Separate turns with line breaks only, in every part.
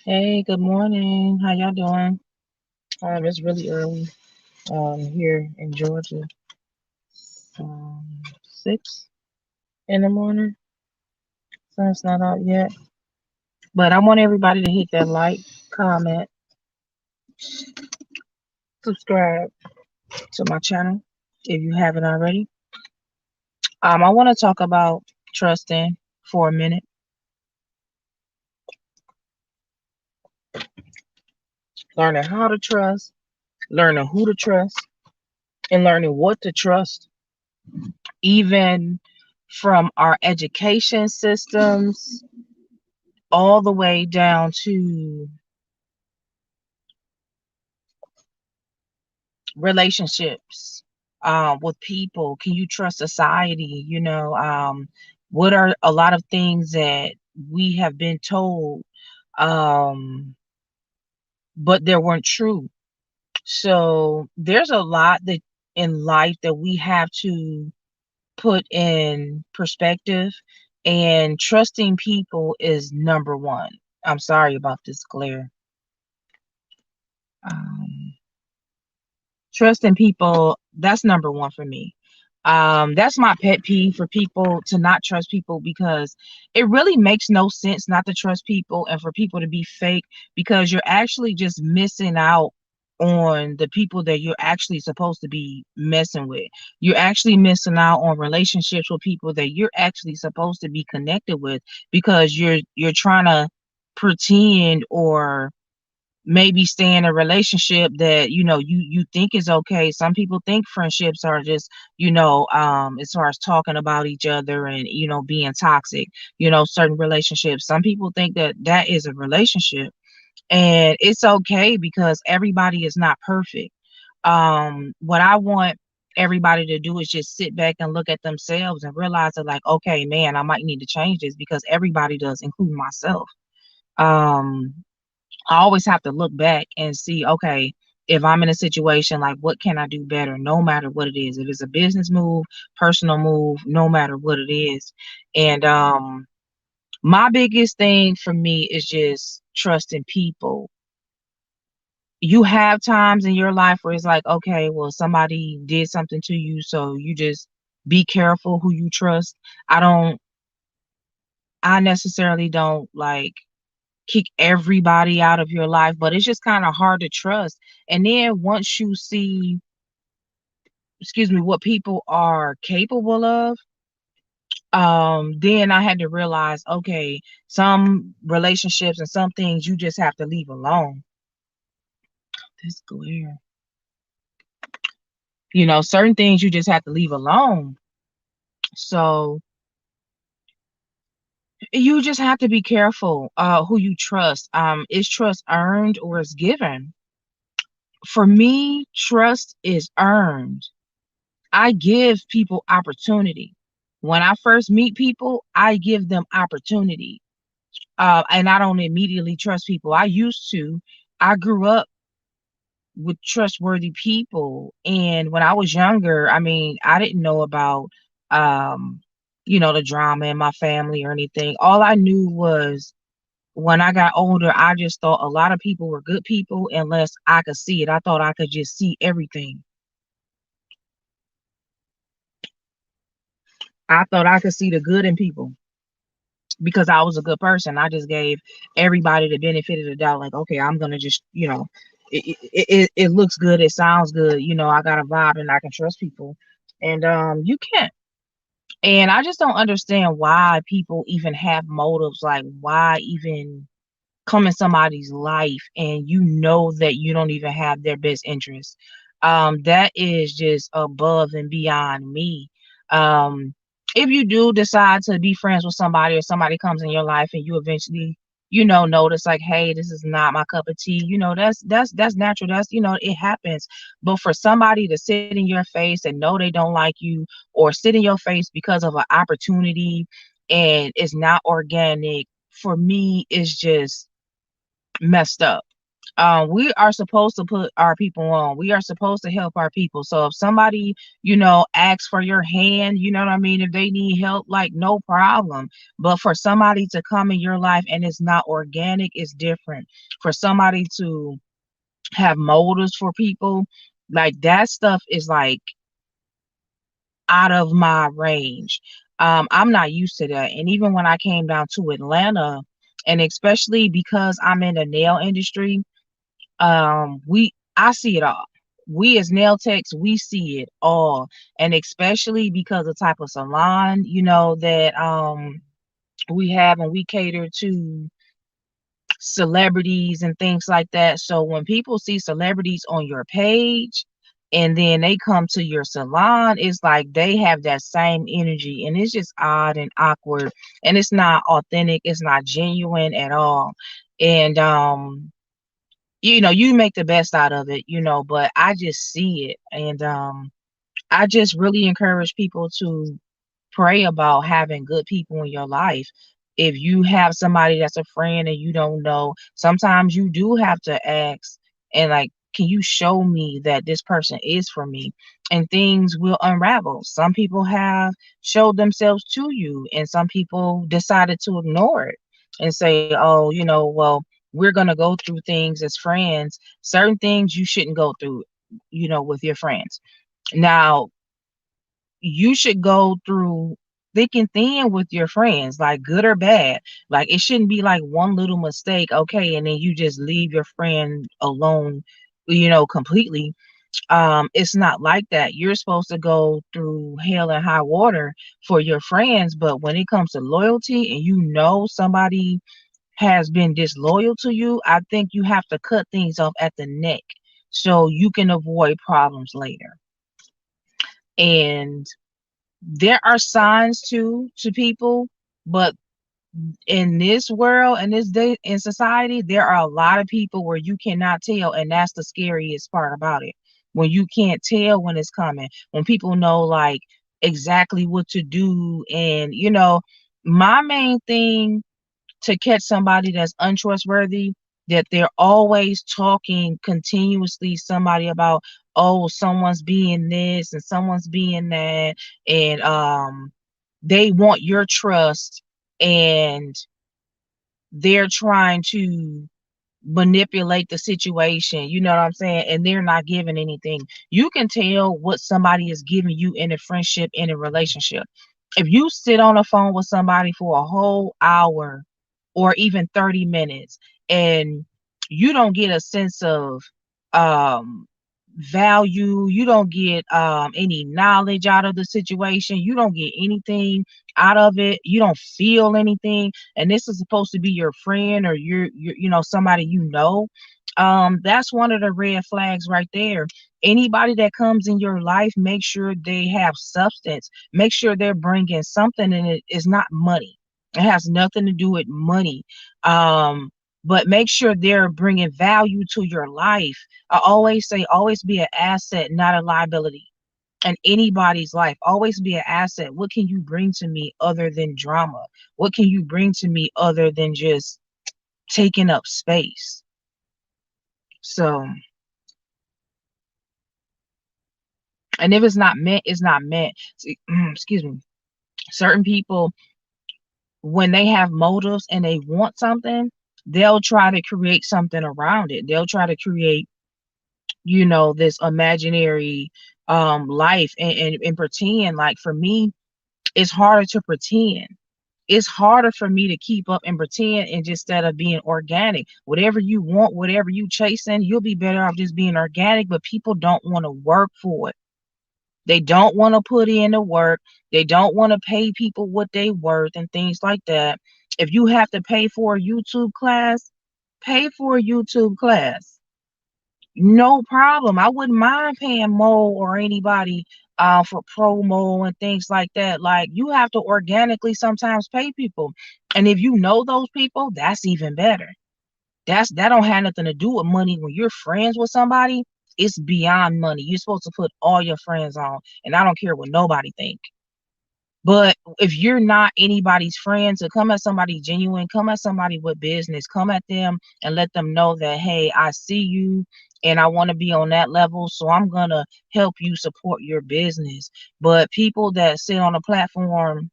Hey, good morning. How y'all doing? It's really early here in Georgia. 6 in the morning. Sun's not out yet. But I want everybody to hit that like, comment, subscribe to my channel if you haven't already. I want to talk about trusting for a minute, learning how to trust, learning who to trust, and learning what to trust, even from our education systems all the way down to relationships with people. Can you trust society? What are a lot of things that we have been told, um, but they weren't true? So there's a lot that in life that we have to put in perspective, and trusting people is number one. I'm sorry about this glare. Um, Trusting people, that's number one for me. That's my pet peeve, for people to not trust people, because it really makes no sense not to trust people and for people to be fake, because you're actually just missing out on the people that you're actually supposed to be messing with. You're actually missing out on relationships with people that you're actually supposed to be connected with, because you're trying to pretend, or maybe stay in a relationship that you think is okay. Some people think friendships are just, as far as talking about each other and being toxic. Certain relationships, some people think that that is a relationship, and it's okay, because everybody is not perfect. What I want everybody to do is just sit back and look at themselves and realize that, like, okay, man, I might need to change this, because everybody does, including myself. um I always have to look back and see, okay, if I'm in a situation, like, what can I do better, no matter what it is? If it's a business move, personal move, no matter what it is. And my biggest thing for me is just trusting people. You have times in your life where it's like, okay, well, somebody did something to you, so you just be careful who you trust. I don't, I necessarily don't like kick everybody out of your life, but it's just kind of hard to trust. And then once you see, excuse me, what people are capable of, then I had to realize, okay, some relationships and some things you just have to leave alone. This glare. Certain things you just have to leave alone. So you just have to be careful who you trust. Is trust earned or is given? For me, trust is earned. I give people opportunity. When I first meet people, I give them opportunity. And I don't immediately trust people. I used to. I grew up with trustworthy people. And when I was younger, I mean, I didn't know about, um, the drama in my family or anything. All I knew was, when I got older, I just thought a lot of people were good people unless I could see it. I thought I could just see everything. I thought I could see the good in people, because I was a good person. I just gave everybody the benefit of the doubt. Like, okay, I'm gonna just, it looks good, it sounds good. I got a vibe and I can trust people, and you can't. And I just don't understand why people even have motives. Like, why even come in somebody's life and that you don't even have their best interest. That is just above and beyond me. um if you do decide to be friends with somebody, or somebody comes in your life and you eventually notice, like, hey, this is not my cup of tea, that's natural, that's, it happens. But for somebody to sit in your face and know they don't like you, or sit in your face because of an opportunity and it's not organic, for me, it's just messed up. We are supposed to put our people on. We are supposed to help our people. So if somebody, asks for your hand, you know what I mean? If they need help, like, no problem. But for somebody to come in your life and it's not organic, it's different. For somebody to have motives for people, like, that stuff is like out of my range. I'm not used to that. And even when I came down to Atlanta, and especially because I'm in the nail industry, we I see it all. We as nail techs, we see it all. And especially because the type of salon, that we have, and we cater to celebrities and things like that. So when people see celebrities on your page and then they come to your salon, it's like they have that same energy, and it's just odd and awkward, and it's not authentic, it's not genuine at all. And you make the best out of it, but I just see it. And I just really encourage people to pray about having good people in your life. If you have somebody that's a friend and you don't know, sometimes you do have to ask and, like, can you show me that this person is for me? And things will unravel. Some people have showed themselves to you, and some people decided to ignore it and say, oh, well, we're going to go through things as friends. Certain things you shouldn't go through, with your friends. Now, you should go through thick and thin with your friends, like good or bad. Like, it shouldn't be like one little mistake, okay, and then you just leave your friend alone, completely. It's not like that. You're supposed to go through hell and high water for your friends, but when it comes to loyalty and somebody has been disloyal to you, I think you have to cut things off at the neck so you can avoid problems later. And there are signs too to people, but in this world, in this day, in society, there are a lot of people where you cannot tell, and that's the scariest part about it. When you can't tell when it's coming, when people know, like, exactly what to do. And my main thing to catch somebody that's untrustworthy, that they're always talking continuously somebody about, oh, someone's being this and someone's being that, and they want your trust, and they're trying to manipulate the situation, you know what I'm saying? And they're not giving anything. You can tell what somebody is giving you in a friendship, in a relationship. If you sit on a phone with somebody for a whole hour or even 30 minutes and you don't get a sense of um value, you don't get any knowledge out of the situation, you don't get anything out of it, you don't feel anything, and this is supposed to be your friend, or somebody, that's one of the red flags right there. Anybody that comes in your life, make sure they have substance, make sure they're bringing something, and it is not money. It has nothing to do with money. But make sure they're bringing value to your life. I always say, always be an asset, not a liability. In anybody's life, always be an asset. What can you bring to me other than drama? What can you bring to me other than just taking up space? So, and if it's not meant, it's not meant. See, excuse me. Certain people, when they have motives and they want something, they'll try to create something around it. They'll try to create, this imaginary life, and pretend. Like, for me, it's harder to pretend. It's harder for me to keep up and pretend, and just, instead of being organic. Whatever you want, whatever you chasing, you'll be better off just being organic. But people don't want to work for it. They don't want to put in the work. They don't want to pay people what they worth and things like that. If you have to pay for a YouTube class, pay for a YouTube class. No problem. I wouldn't mind paying Mo or anybody for promo and things like that. Like, you have to organically sometimes pay people. And if you know those people, that's even better. That don't have nothing to do with money. When you're friends with somebody, it's beyond money. You're supposed to put all your friends on, and I don't care what nobody think. But if you're not anybody's friend, to come at somebody genuine, come at somebody with business, come at them and let them know that, hey, I see you and I want to be on that level. So I'm going to help you support your business. But people that sit on a platform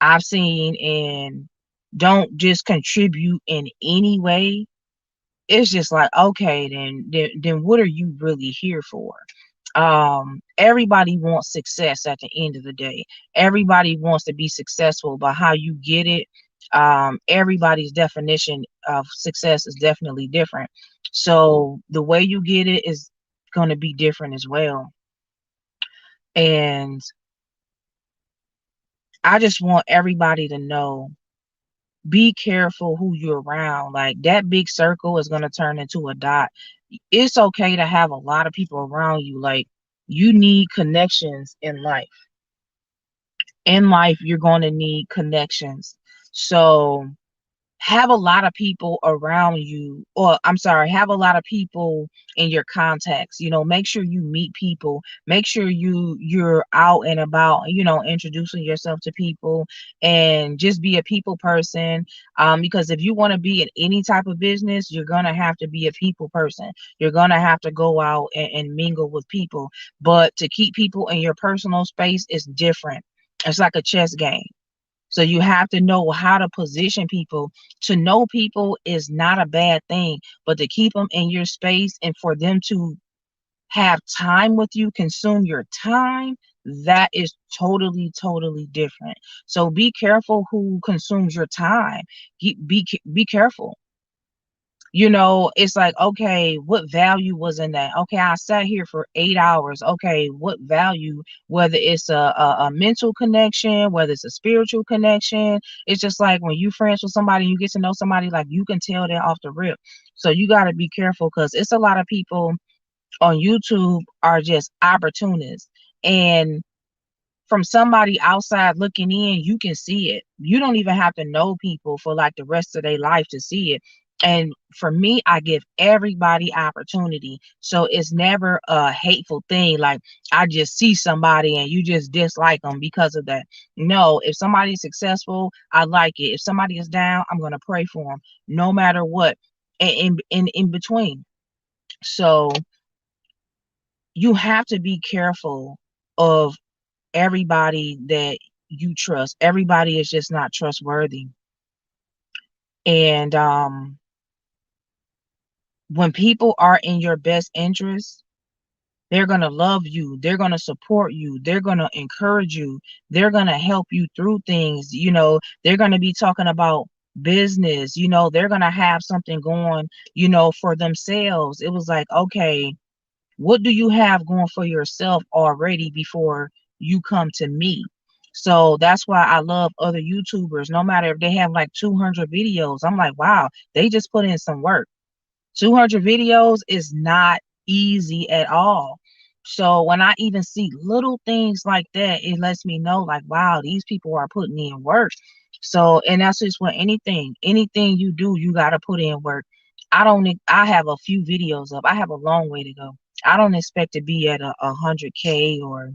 I've seen and don't just contribute in any way, it's just like, okay, then what are you really here for? Everybody wants success at the end of the day. Everybody wants to be successful, but how you get it, everybody's definition of success is definitely different. So the way you get it is going to be different as well. And I just want everybody to know, be careful who you're around. Like that big circle is going to turn into a dot. It's okay to have a lot of people around you. Like, you need connections in life. In life, you're going to need connections. So have a lot of people around you, or I'm sorry, have a lot of people in your contacts. Make sure you meet people, make sure you're out and about, introducing yourself to people, and just be a people person. Because if you want to be in any type of business, you're gonna have to be a people person. You're gonna have to go out and mingle with people. But to keep people in your personal space is different. It's like a chess game. So you have to know how to position people. To know people is not a bad thing, but to keep them in your space and for them to have time with you, consume your time, that is totally, totally different. So be careful who consumes your time. Be careful. It's like, okay, what value was in that? Okay, I sat here for 8 hours. Okay, what value? Whether it's a mental connection, whether it's a spiritual connection, it's just like when you friends with somebody, you get to know somebody, like you can tell they're off the rip. So you got to be careful, because it's a lot of people on YouTube are just opportunists. And from somebody outside looking in, you can see it. You don't even have to know people for like the rest of their life to see it. And for me, I give everybody opportunity. So it's never a hateful thing. Like, I just see somebody and you just dislike them because of that. No, if somebody's successful, I like it. If somebody is down, I'm going to pray for them no matter what. And in between. So you have to be careful of everybody that you trust. Everybody is just not trustworthy. And when people are in your best interest, they're going to love you. They're going to support you. They're going to encourage you. They're going to help you through things. They're going to be talking about business. They're going to have something going, for themselves. It was like, okay, what do you have going for yourself already before you come to me? So that's why I love other YouTubers. No matter if they have like 200 videos, I'm like, wow, they just put in some work. 200 videos is not easy at all. So when I even see little things like that, it lets me know, like, wow, these people are putting in work. So, and that's just with anything you do, you got to put in work. I have a few videos up. I have a long way to go. I don't expect to be at a 100K or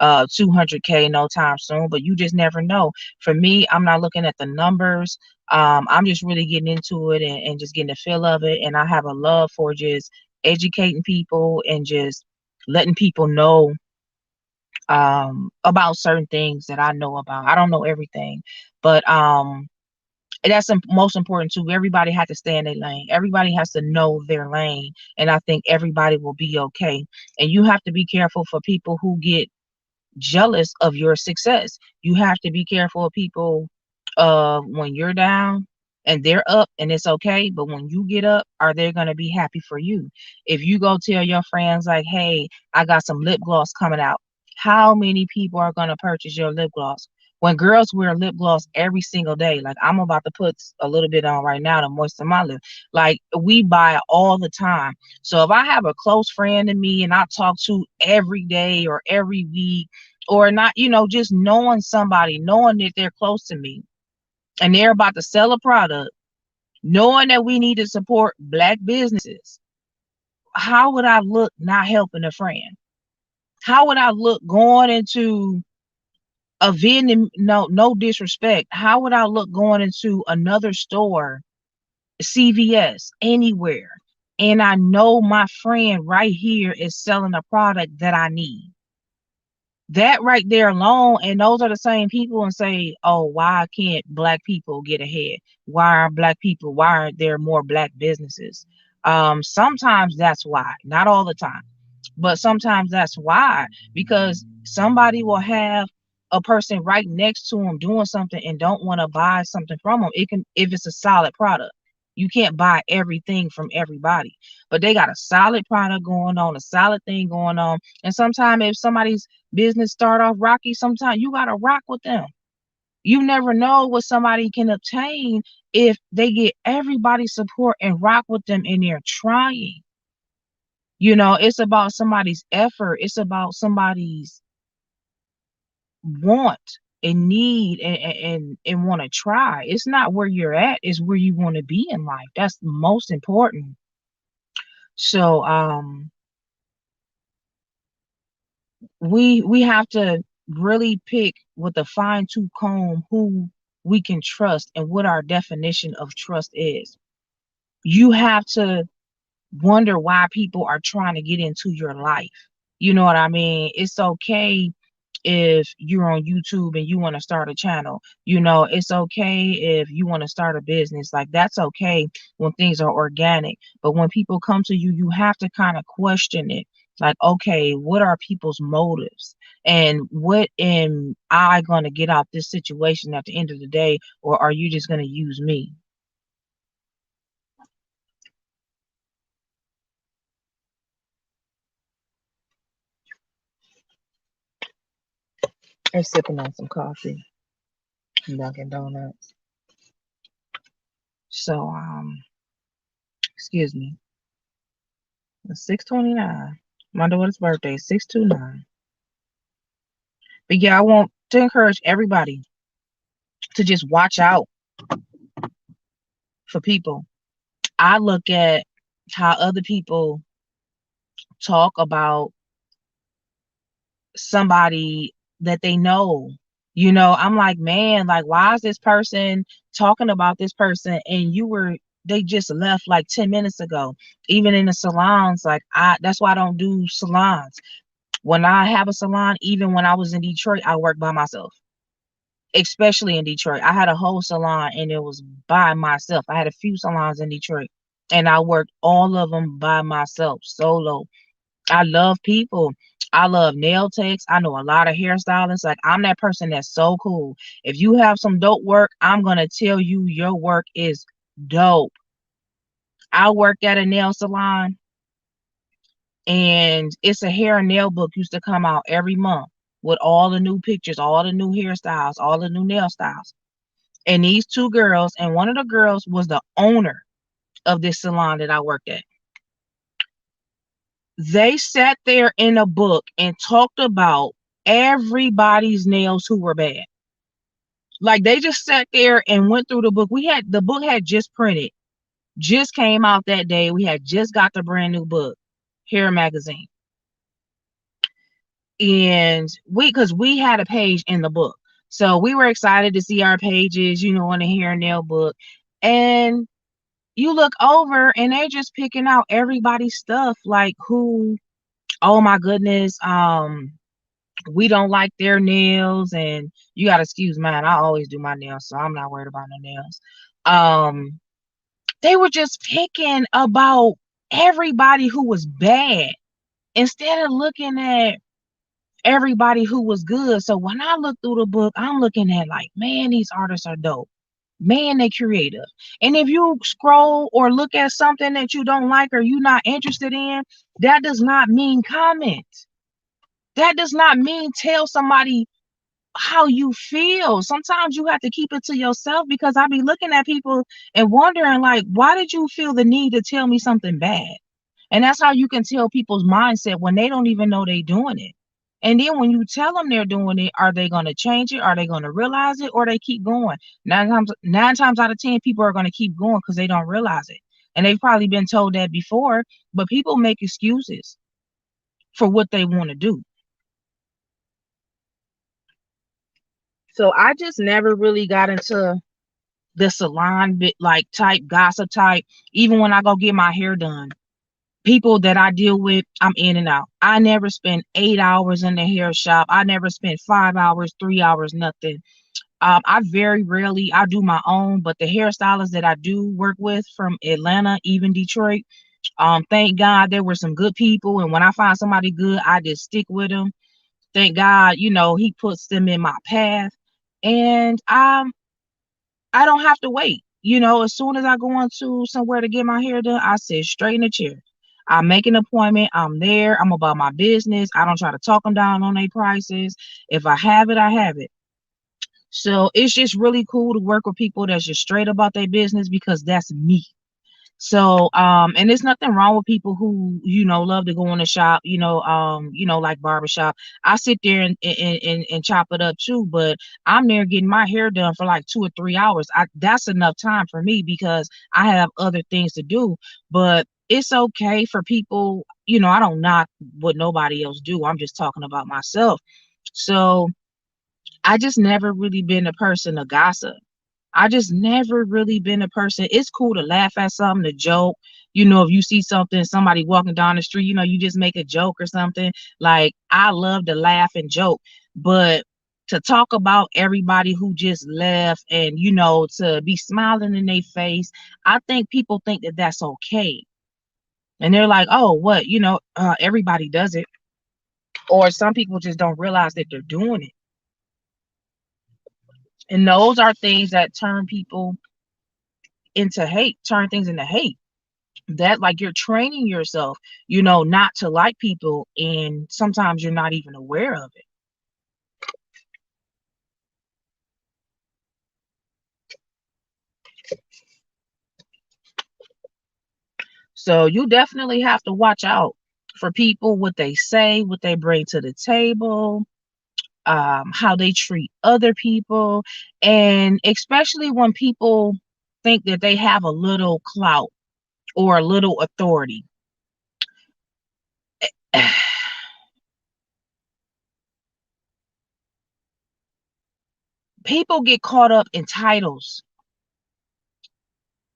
200K no time soon, but you just never know. For me, I'm not looking at the numbers. I'm just really getting into it, and just getting the feel of it. And I have a love for just educating people and just letting people know about certain things that I know about. I don't know everything, but that's most important too. Everybody has to stay in their lane. Everybody has to know their lane, and I think everybody will be okay. And you have to be careful for people who get jealous of your success. You have to be careful of people when you're down and they're up, and it's okay. But when you get up, are they going to be happy for you? If you go tell your friends, like, hey, I got some lip gloss coming out, how many people are going to purchase your lip gloss? When girls wear lip gloss every single day, like I'm about to put a little bit on right now to moisten my lip. Like, we buy it all the time. So if I have a close friend to me and I talk to every day or every week, or not, just knowing somebody, knowing that they're close to me and they're about to sell a product, knowing that we need to support Black businesses, how would I look not helping a friend? How would I look going into A vending, no disrespect. How would I look going into another store, CVS, anywhere, and I know my friend right here is selling a product that I need? That right there alone, and those are the same people and say, oh, why can't black people get ahead? Why are black people, why aren't there more black businesses? Sometimes that's why, not all the time, but sometimes that's why, because somebody will have a person right next to them doing something and don't want to buy something from them. It can, if it's a solid product. You can't buy everything from everybody, but they got a solid product going on, a solid thing going on. And sometimes if somebody's business start off rocky, sometimes you gotta rock with them. You never know what somebody can obtain if they get everybody's support and rock with them and they're trying. It's about somebody's effort. It's about somebody's want and need and want to try. It's not where you're at, it's where you want to be in life. That's the most important. So we have to really pick with a fine-tooth comb who we can trust and what our definition of trust is. You have to wonder why people are trying to get into your life. You know what I mean? It's okay if you're on YouTube and you want to start a channel. It's okay if you want to start a business. Like, that's okay when things are organic. But when people come to you, you have to kind of question it. Like, okay, what are people's motives? And what am I going to get out this situation at the end of the day? Or are you just going to use me? I'm sipping on some coffee from Dunkin' Donuts. So, excuse me. It's 6:29. My daughter's birthday, 6/29. But yeah, I want to encourage everybody to just watch out for people. I look at how other people talk about somebody that they know. I'm like, man, like, why is this person talking about this person and they just left like 10 minutes ago? Even in the salons, like, that's why I don't do salons. When I have a salon, even when I was in Detroit, I worked by myself. Especially in Detroit, I had a whole salon and it was by myself. I had a few salons in Detroit and I worked all of them by myself, solo. I love people. I love nail techs. I know a lot of hairstylists. Like, I'm that person that's so cool. If you have some dope work, I'm gonna tell you your work is dope. I worked at a nail salon and it's a hair and nail book used to come out every month with all the new pictures, all the new hairstyles, all the new nail styles. And these two girls, and one of the girls was the owner of this salon that I worked at. They sat there in a book and talked about everybody's nails who were bad. Like, they just sat there and went through the book. The book had just printed, just came out that day. We had just got the brand new book, Hair Magazine. And because we had a page in the book. So we were excited to see our pages, on the hair and nail book. And you look over and they're just picking out everybody's stuff, like, who, oh my goodness, we don't like their nails, and you gotta excuse mine. I always do my nails, so I'm not worried about no nails. They were just picking about everybody who was bad instead of looking at everybody who was good. So when I look through the book, I'm looking at, like, man, these artists are dope. Man, they creative. And if you scroll or look at something that you don't like or you're not interested in, that does not mean comment. That does not mean tell somebody how you feel. Sometimes you have to keep it to yourself, because I be looking at people and wondering, like, why did you feel the need to tell me something bad? And that's how you can tell people's mindset when they don't even know they doing it. And then when you tell them they're doing it, are they going to change it? Are they going to realize it? Or they keep going? Nine times out of 10, people are going to keep going because they don't realize it. And they've probably been told that before, but people make excuses for what they want to do. So I just never really got into the salon bit like type gossip type. Even when I go get my hair done, people that I deal with, I'm in and out. I never spend 8 hours in the hair shop. I never spend 5 hours, 3 hours, nothing. I very rarely I do my own, but the hairstylists that I do work with from Atlanta, even Detroit, thank God there were some good people, and when I find somebody good, I just stick with them. Thank God, He puts them in my path, and I don't have to wait. As soon as I go into somewhere to get my hair done, I sit straight in the chair. I make an appointment. I'm there. I'm about my business. I don't try to talk them down on their prices. If I have it, I have it. So it's just really cool to work with people that's just straight about their business because that's me. So, and there's nothing wrong with people who, love to go in the shop, like barbershop. I sit there and chop it up too, but I'm there getting my hair done for like 2 or 3 hours. That's enough time for me because I have other things to do. But it's okay for people, I don't knock what nobody else do. I'm just talking about myself. So I just never really been a person to gossip. I just never really been a person. It's cool to laugh at something, to joke. If you see something, somebody walking down the street, you just make a joke or something. Like, I love to laugh and joke. But to talk about everybody who just left and, to be smiling in their face, I think people think that that's okay. And they're like, oh, what? Everybody does it. Or some people just don't realize that they're doing it. And those are things that turn things into hate. That, like, you're training yourself, not to like people, and sometimes you're not even aware of it. So you definitely have to watch out for people, what they say, what they bring to the table, how they treat other people, and especially when people think that they have a little clout or a little authority. People get caught up in titles.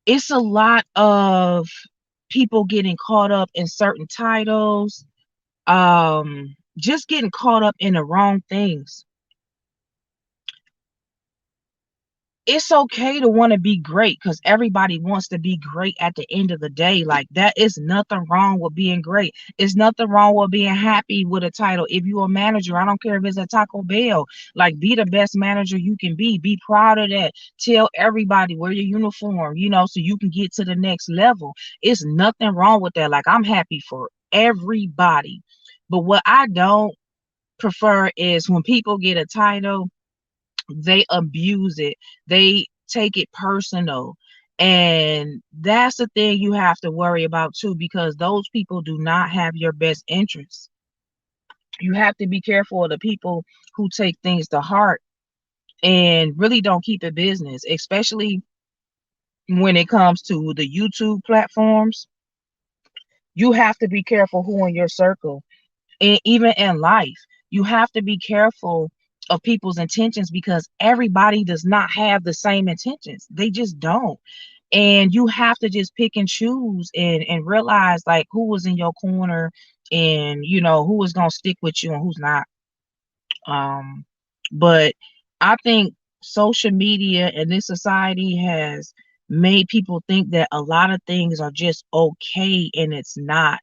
It's a lot of people getting caught up in certain titles, just getting caught up in the wrong things. It's okay to want to be great because everybody wants to be great at the end of the day. Like, that is nothing wrong with being great. It's nothing wrong with being happy with a title. If you're a manager, I don't care if it's a Taco Bell, like, be the best manager you can be. Be proud of that. Tell everybody, wear your uniform, so you can get to the next level. It's nothing wrong with that. Like, I'm happy for everybody. But what I don't prefer is when people get a title, they abuse it, they take it personal, and that's the thing you have to worry about too, because those people do not have your best interests. You have to be careful of the people who take things to heart and really don't keep it business, especially when it comes to the YouTube platforms. You have to be careful who in your circle, and even in life, you have to be careful of people's intentions because everybody does not have the same intentions. They just don't. And you have to just pick and choose and realize, like, who was in your corner, and who was going to stick with you and who's not. But I think social media and this society has made people think that a lot of things are just okay, and it's not.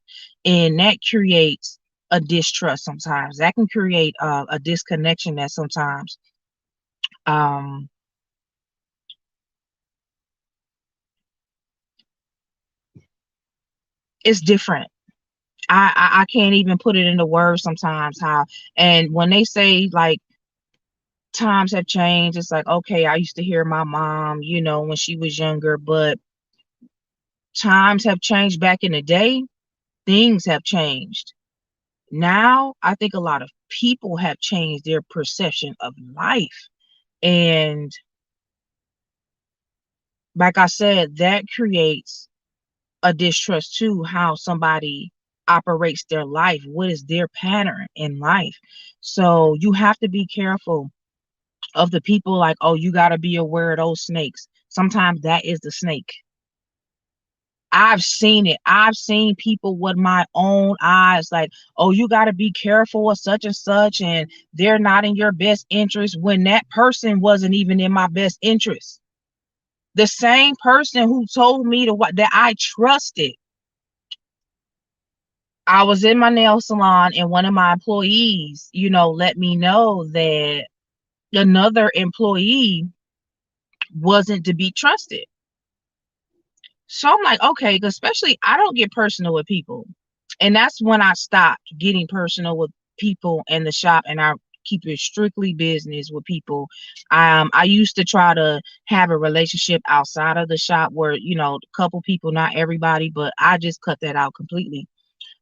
And that creates a distrust sometimes. That can create a disconnection that sometimes um, it's different. I can't even put it into words sometimes how, and when they say, like, times have changed, it's like, okay, I used to hear my mom, when she was younger, but times have changed. Back in the day, things have changed. Now, I think a lot of people have changed their perception of life. And like I said, that creates a distrust to how somebody operates their life. What is their pattern in life? So you have to be careful of the people like, oh, you got to be aware of those snakes. Sometimes that is the snake. I've seen it. I've seen people with my own eyes like, oh, you got to be careful of such and such, and they're not in your best interest when that person wasn't even in my best interest. The same person who told me to what that I trusted. I was in my nail salon and one of my employees, let me know that another employee wasn't to be trusted. So I'm like, okay, 'cause especially I don't get personal with people. And that's when I stopped getting personal with people in the shop and I keep it strictly business with people. I used to try to have a relationship outside of the shop where, a couple people, not everybody, but I just cut that out completely.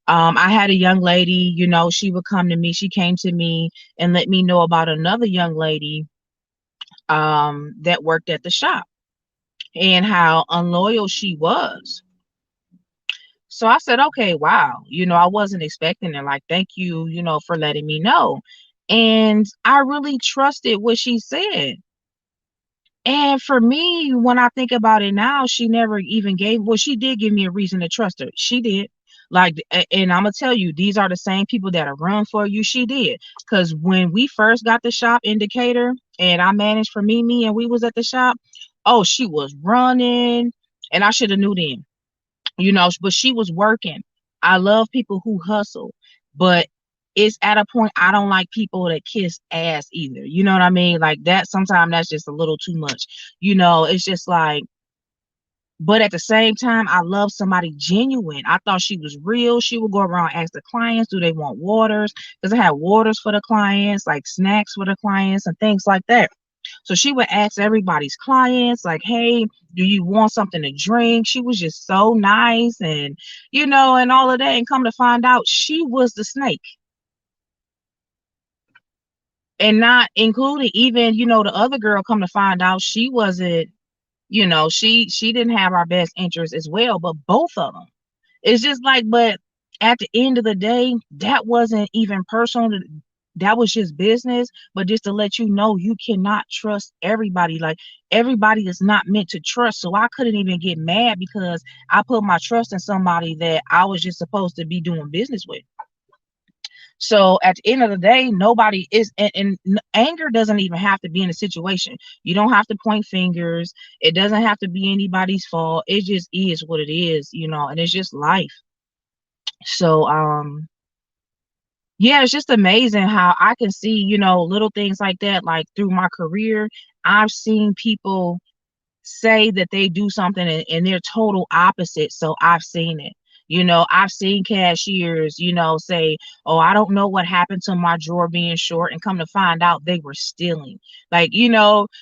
I had a young lady, she would come to me, she came to me and let me know about another young lady that worked at the shop and how unloyal she was. So I said, okay, wow, I wasn't expecting it. Like, thank you, for letting me know. And I really trusted what she said. And for me, when I think about it now, she never even well, she did give me a reason to trust her. She did. Like, and I'm gonna tell you, these are the same people that are run for you. She did. Because when we first got the shop indicator and I managed for Mimi and we was at the shop, oh, she was running. And I should have knew then, but she was working. I love people who hustle, but it's at a point I don't like people that kiss ass either. You know what I mean? Like that, sometimes that's just a little too much. It's just like, but at the same time, I love somebody genuine. I thought she was real. She would go around ask the clients, do they want waters? Because I had waters for the clients, like snacks for the clients, and things like that. So she would ask everybody's clients, like, hey, do you want something to drink? She was just so nice and all of that. And come to find out, she was the snake. And not including even, the other girl, come to find out she wasn't, she didn't have our best interest as well, but both of them. It's just like, but at the end of the day, that wasn't even personal. That was just business. But just to let you know, you cannot trust everybody. Like everybody is not meant to trust. So I couldn't even get mad because I put my trust in somebody that I was just supposed to be doing business with. So at the end of the day, nobody is, and anger doesn't even have to be in a situation. You don't have to point fingers. It doesn't have to be anybody's fault. It just is what it is, and it's just life. So, yeah, it's just amazing how I can see, little things like that. Like through my career, I've seen people say that they do something and they're total opposite. So I've seen it. I've seen cashiers, say, oh, I don't know what happened to my drawer being short, and come to find out they were stealing. Like,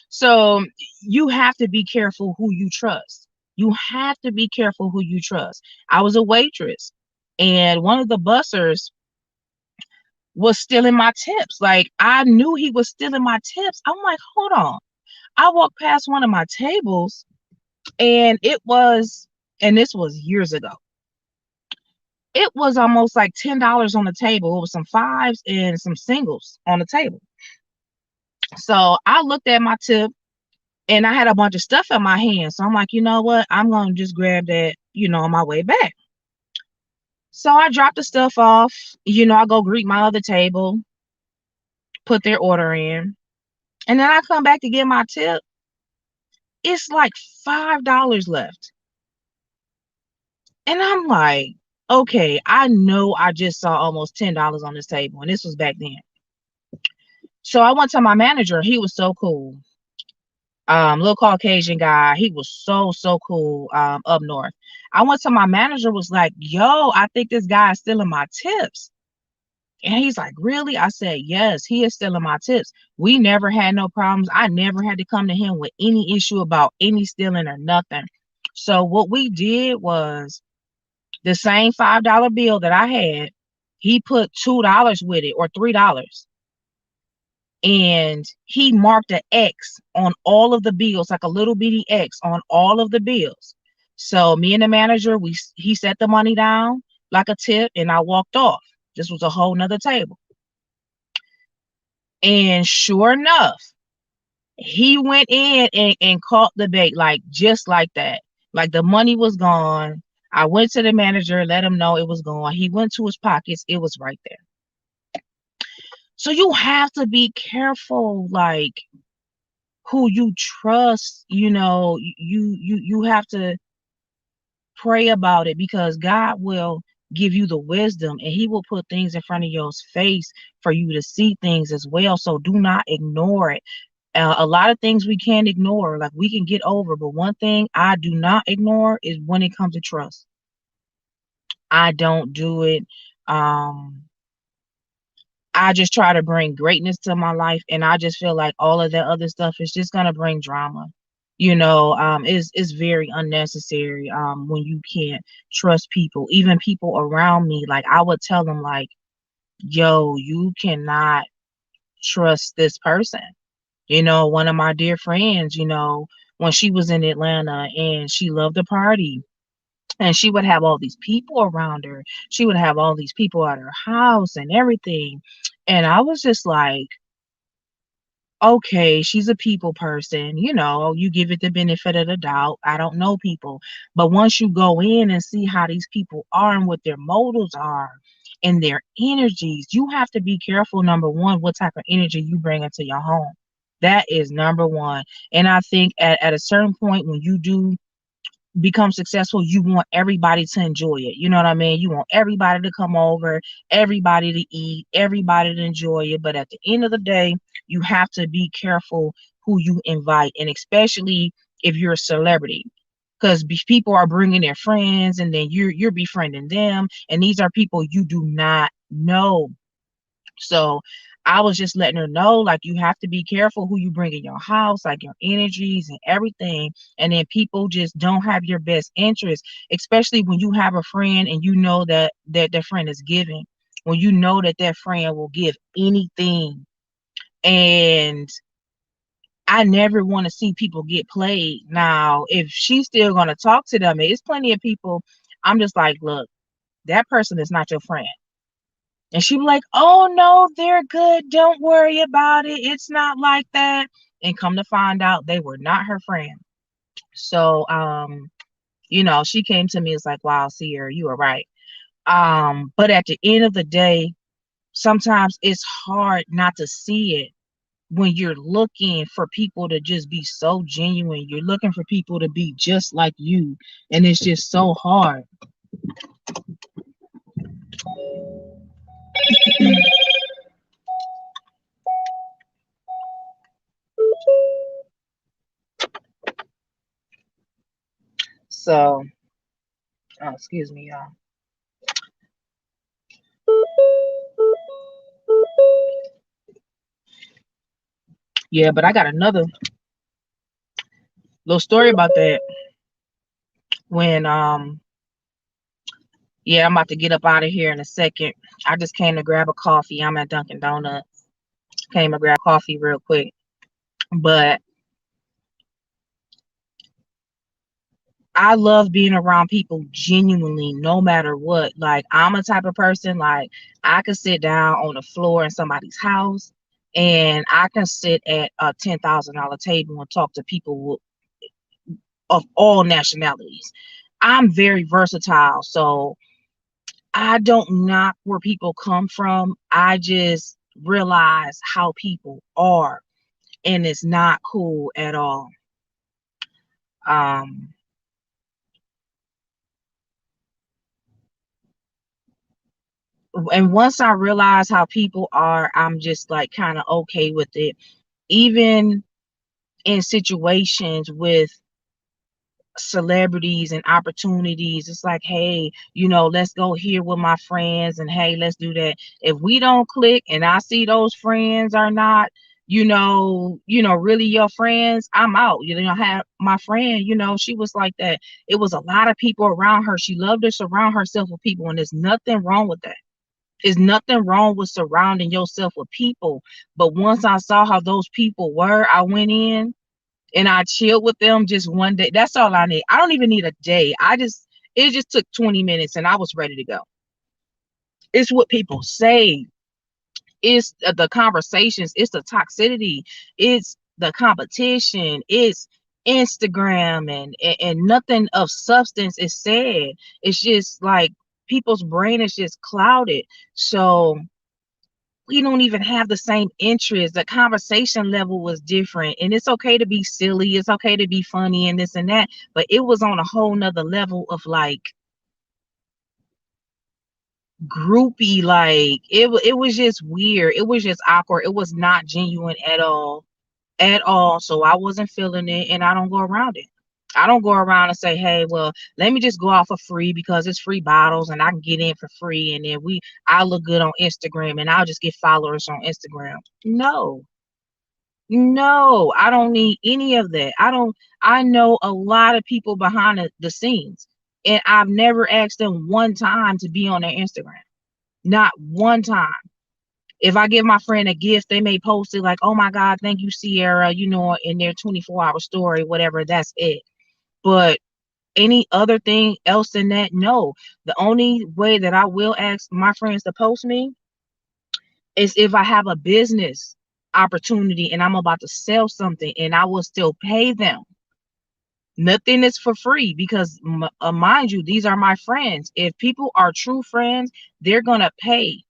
so you have to be careful who you trust. You have to be careful who you trust. I was a waitress, and one of the bussers was stealing my tips. Like, I knew he was stealing my tips. I'm like, hold on. I walked past one of my tables and and this was years ago. It was almost like $10 on the table. It was some fives and some singles on the table. So I looked at my tip and I had a bunch of stuff in my hand. So I'm like, you know what? I'm going to just grab that, on my way back. So I dropped the stuff off. I go greet my other table, put their order in. And then I come back to get my tip. It's like $5 left. And I'm like, okay, I know I just saw almost $10 on this table, and this was back then. So I went to my manager. He was so cool. Little Caucasian guy. He was so cool. Up north. I went to my manager, was like, yo, I think this guy is stealing my tips. And he's like, really? I said, yes, he is stealing my tips. We never had no problems. I never had to come to him with any issue about any stealing or nothing. So what we did was, the same $5 bill that I had, he put $2 with it, or $3. And he marked an X on all of the bills, like a little bitty X on all of the bills. So me and the manager, he set the money down like a tip, and I walked off. This was a whole nother table. And sure enough, He went in and caught the bait, like just like that. Like the money was gone. I went to the manager, let him know it was gone. He went to his pockets, it was right there. So you have to be careful, like who you trust. You have to pray about it, because God will give you the wisdom, and he will put things in front of your face for you to see things as well. So do not ignore it. A lot of things we can't ignore, like we can get over, but one thing I do not ignore is when it comes to trust. I don't do it. um I just try to bring greatness to my life, and I just feel like all of that other stuff is just gonna bring drama. It's very unnecessary when you can't trust people, even people around me. Like I would tell them, like, yo, you cannot trust this person. One of my dear friends, when she was in Atlanta and she loved to party, and she would have all these people around her. She would have all these people at her house and everything. And I was just like, okay, she's a people person, you give it the benefit of the doubt. I don't know people. But once you go in and see how these people are and what their motives are and their energies, you have to be careful, number one, what type of energy you bring into your home. That is number one. And I think at a certain point, when you do become successful, you want everybody to enjoy it. You know what I mean? You want everybody to come over, everybody to eat, everybody to enjoy it. But at the end of the day, you have to be careful who you invite, and especially if you're a celebrity, because people are bringing their friends, and then you're befriending them, and these are people you do not know. So I was just letting her know, like, you have to be careful who you bring in your house, like your energies and everything. And then people just don't have your best interest, especially when you have a friend and you know that friend is giving, when you know that friend will give anything. And I never want to see people get played. Now, if she's still going to talk to them, it's plenty of people. I'm just like, look, that person is not your friend. And she was like, oh no, they're good. Don't worry about it. It's not like that. And come to find out, they were not her friend. So she came to me, it's like, wow, Sierra, you were right. But at the end of the day, sometimes it's hard not to see it when you're looking for people to just be so genuine. You're looking for people to be just like you. And it's just so hard. So, excuse me, y'all. Yeah, but I got another little story about that. When Yeah, I'm about to get up out of here in a second. I just came to grab a coffee. I'm at Dunkin' Donuts. Came to grab coffee real quick. But I love being around people genuinely, no matter what. Like, I'm a type of person, like, I could sit down on the floor in somebody's house, and I can sit at a $10,000 table and talk to people of all nationalities. I'm very versatile. So I don't knock where people come from. I just realize how people are, and it's not cool at all. Um, and once I realize how people are, I'm just like kind of okay with it. Even in situations with celebrities and opportunities, it's like, hey, let's go here with my friends, and hey, let's do that. If we don't click and I see those friends are not, really your friends, I'm out. I have my friend, she was like that. It was a lot of people around her. She loved to surround herself with people, and there's nothing wrong with that. There's nothing wrong with surrounding yourself with people. But once I saw how those people were, I went in and I chilled with them just one day. That's all I need. I don't even need a day. It just took 20 minutes and I was ready to go. It's what people say. It's the conversations. It's the toxicity. It's the competition. It's Instagram, and nothing of substance is said. It's just like people's brain is just clouded. So we don't even have the same interest. The conversation level was different. And it's okay to be silly, it's okay to be funny and this and that, but it was on a whole nother level of like groupie. Like it was just weird. It was just awkward. It was not genuine at all. At all. So I wasn't feeling it, and I don't go around it. I don't go around and say, hey, well, let me just go out for free because it's free bottles and I can get in for free, and then I look good on Instagram and I'll just get followers on Instagram. No, no, I don't need any of that. I know a lot of people behind the scenes, and I've never asked them one time to be on their Instagram. Not one time. If I give my friend a gift, they may post it like, oh my God, thank you, Sierra, in their 24-hour story, whatever, that's it. But any other thing else than that, no. The only way that I will ask my friends to post me is if I have a business opportunity and I'm about to sell something, and I will still pay them. Nothing is for free because, mind you, these are my friends. If people are true friends, they're going to pay.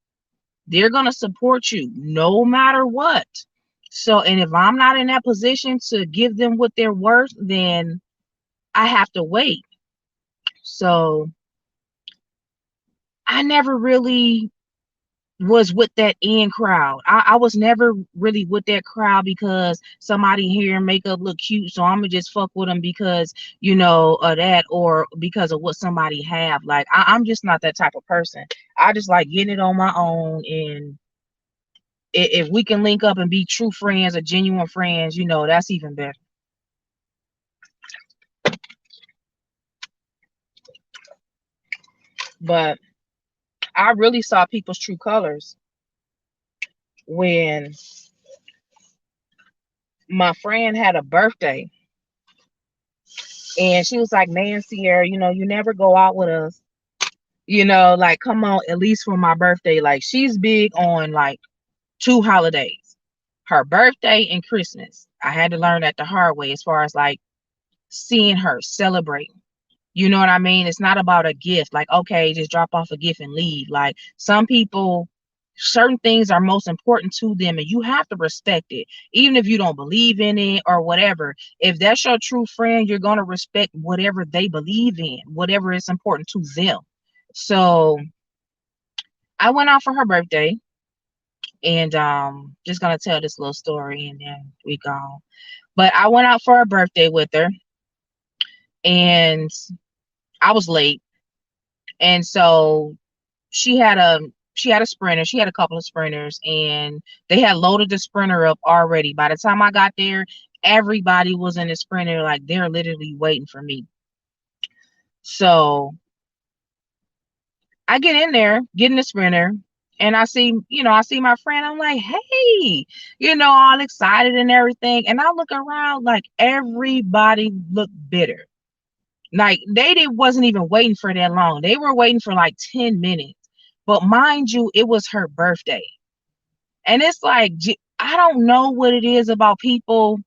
They're going to support you no matter what. So, and if I'm not in that position to give them what they're worth, then I have to wait. So I never really was with that in crowd. I was never really with that crowd because somebody here and makeup look cute, so I'm gonna just fuck with them because of that, or because of what somebody have. Like I'm just not that type of person. I just like getting it on my own, and if we can link up and be true friends or genuine friends, that's even better. But I really saw people's true colors when my friend had a birthday, and she was like, man, Sierra, you never go out with us. Like, come on, at least for my birthday. Like, she's big on like two holidays, her birthday and Christmas. I had to learn that the hard way as far as like seeing her celebrating. You know what I mean? It's not about a gift. Like, okay, just drop off a gift and leave. Like, some people, certain things are most important to them, and you have to respect it. Even if you don't believe in it or whatever. If that's your true friend, you're going to respect whatever they believe in, whatever is important to them. So I went out for her birthday, and just gonna tell this little story and then we gone. But I went out for her birthday with her, and I was late. And so she had a she had a sprinter. She had a couple of sprinters, and they had loaded the sprinter up already. By the time I got there, everybody was in the sprinter, like they're literally waiting for me. So I get in there, get in the sprinter, and I see my friend. I'm like, hey, all excited and everything. And I look around, like everybody looked bitter. Like wasn't even waiting for that long. They were waiting for like 10 minutes. But mind you, it was her birthday. And it's like, I don't know what it is about people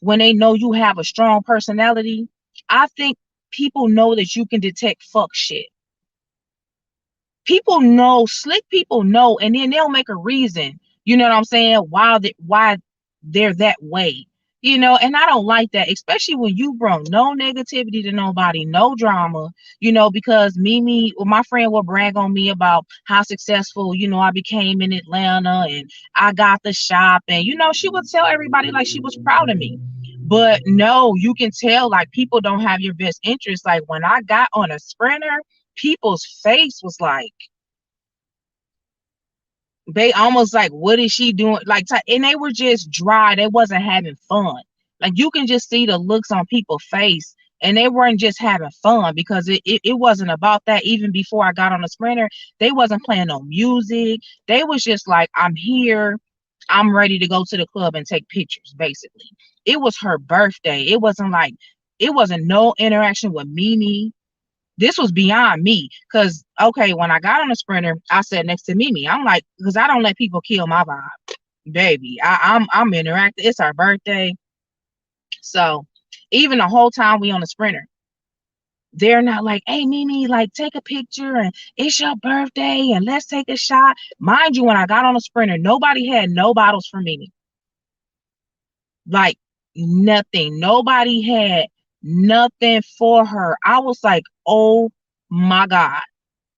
when they know you have a strong personality. I think people know that you can detect fuck shit. People know, slick people know, and then they'll make a reason, you know what I'm saying, why they're that way. And I don't like that, especially when you bring no negativity to nobody, no drama, because Mimi, well, my friend, will brag on me about how successful, I became in Atlanta, and I got the shop, and she would tell everybody like she was proud of me. But no, you can tell like people don't have your best interest. Like when I got on a sprinter, people's face was like, they almost like, what is she doing? Like, and they were just dry. They wasn't having fun. Like, you can just see the looks on people's face, and they weren't just having fun, because it wasn't about that. Even before I got on the sprinter, they wasn't playing no music. They was just like, I'm here, I'm ready to go to the club and take pictures. Basically, it was her birthday. It wasn't no interaction with Mimi. This was beyond me, because okay, when I got on the sprinter, I sat next to Mimi. I'm like, because I don't let people kill my vibe. baby. I'm interacting. It's our birthday. So even the whole time we on the sprinter, they're not like, hey Mimi, like take a picture and it's your birthday and let's take a shot. Mind you, when I got on the sprinter, nobody had no bottles for Mimi. Like nothing. Nobody had nothing for her. I was like, oh my God.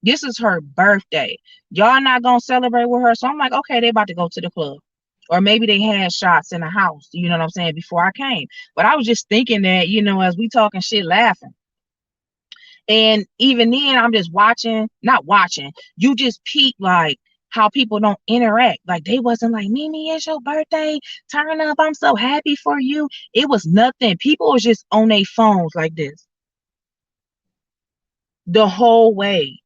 This is her birthday. Y'all not gonna celebrate with her. So I'm like, okay, they about to go to the club. Or maybe they had shots in the house, you know what I'm saying, before I came. But I was just thinking that, as we talking shit, laughing. And even then, I'm just watching, not watching, you just peep like how people don't interact. Like they wasn't like, Mimi, it's your birthday. Turn up. I'm so happy for you. It was nothing. People was just on their phones like this the whole way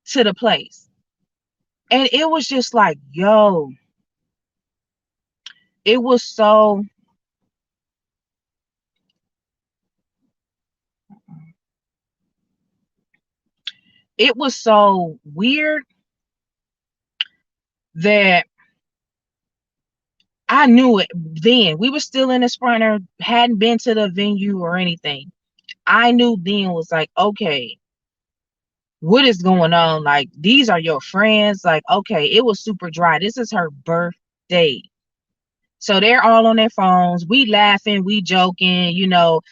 to the place. And it was just like, yo, it was so, it was so weird that I knew it then. We were still in the sprinter, hadn't been to the venue or anything. I knew then was like, okay, what is going on? Like, these are your friends. Like, okay, it was super dry. This is her birthday. So they're all on their phones. We laughing, we joking,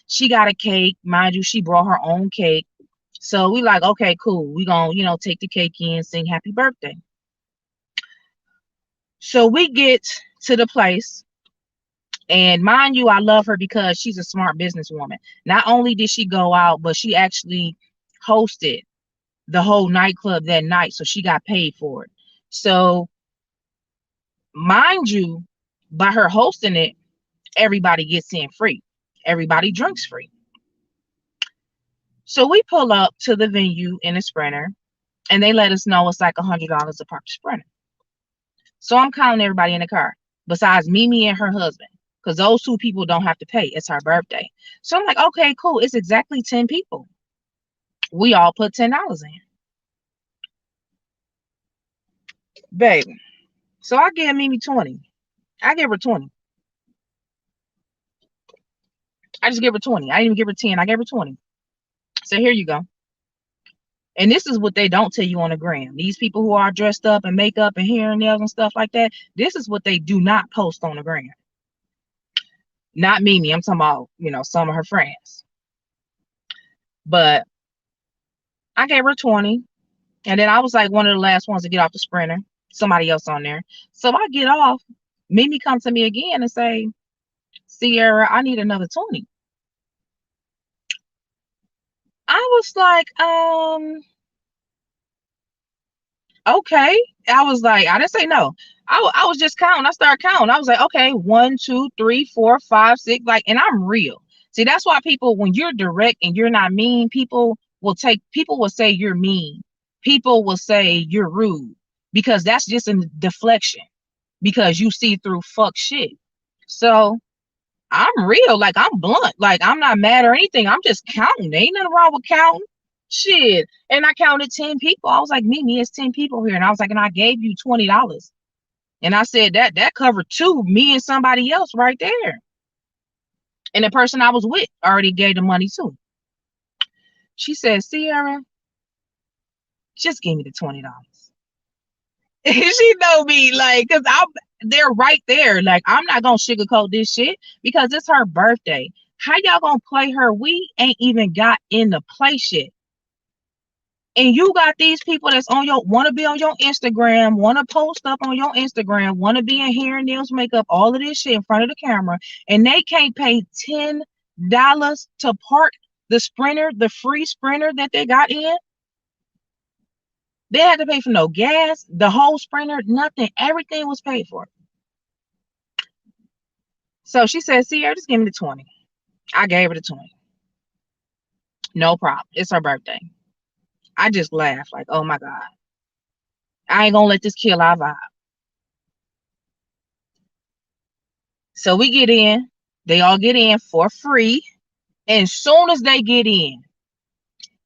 she got a cake. Mind you, she brought her own cake. So we like, okay, cool. We gonna, take the cake in, sing happy birthday. So we get to the place, and mind you, I love her because she's a smart businesswoman. Not only did she go out, but she actually hosted the whole nightclub that night, so she got paid for it. So mind you, by her hosting it, everybody gets in free. Everybody drinks free. So we pull up to the venue in a sprinter, and they let us know it's like $100 to park the sprinter. So I'm calling everybody in the car, besides Mimi and her husband, because those two people don't have to pay. It's her birthday. So I'm like, okay, cool. It's exactly 10 people. We all put $10 in. Baby. So I give Mimi 20. I give her 20. I just give her 20. I didn't even give her 10. I gave her 20. So here you go. And this is what they don't tell you on the gram. These people who are dressed up and makeup and hair and nails and stuff like that, this is what they do not post on the gram. Not Mimi. I'm talking about, some of her friends. But I gave her 20. And then I was like one of the last ones to get off the sprinter. Somebody else on there. So I get off. Mimi comes to me again and say, Sierra, I need another 20. I was like, okay. I was like, I didn't say no. I was just counting. I started counting. I was like, okay, 1, 2, 3, 4, 5, 6. Like, and I'm real. See, that's why people, when you're direct and you're not mean, people will say you're mean. People will say you're rude because that's just a deflection because you see through fuck shit. So I'm real. Like, I'm blunt. Like, I'm not mad or anything. I'm just counting. Ain't nothing wrong with counting. Shit. And I counted 10 people. I was like, Mimi, it's 10 people here. And I was like, and I gave you $20. And I said that covered two, me and somebody else right there. And the person I was with already gave the money too. She said, Sierra, just give me the $20. She know me, like, cause they're right there. Like, I'm not gonna sugarcoat this shit because it's her birthday. How y'all gonna play her? We ain't even got in the play shit. And you got these people that's on your want to be on your Instagram, want to post up on your Instagram, want to be in hair and nails, makeup, all of this shit in front of the camera, and they can't pay $10 to park the sprinter, the free sprinter that they got in. They had to pay for no gas, the whole sprinter, nothing. Everything was paid for. So she said, Sierra, just give me the 20. I gave her the 20. No problem. It's her birthday. I just laughed like, oh my God. I ain't gonna let this kill our vibe. So we get in. They all get in for free. And soon as they get in,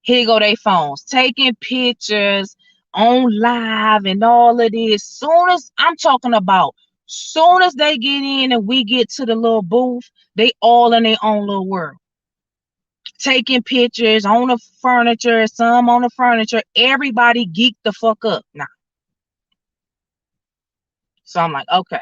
here go their phones, taking pictures on live and all of this. Soon as I'm talking about Soon as they get in and we get to the little booth, they all in their own little world, taking pictures on the furniture, some on the furniture. Everybody geeked the fuck up now. So I'm like, okay,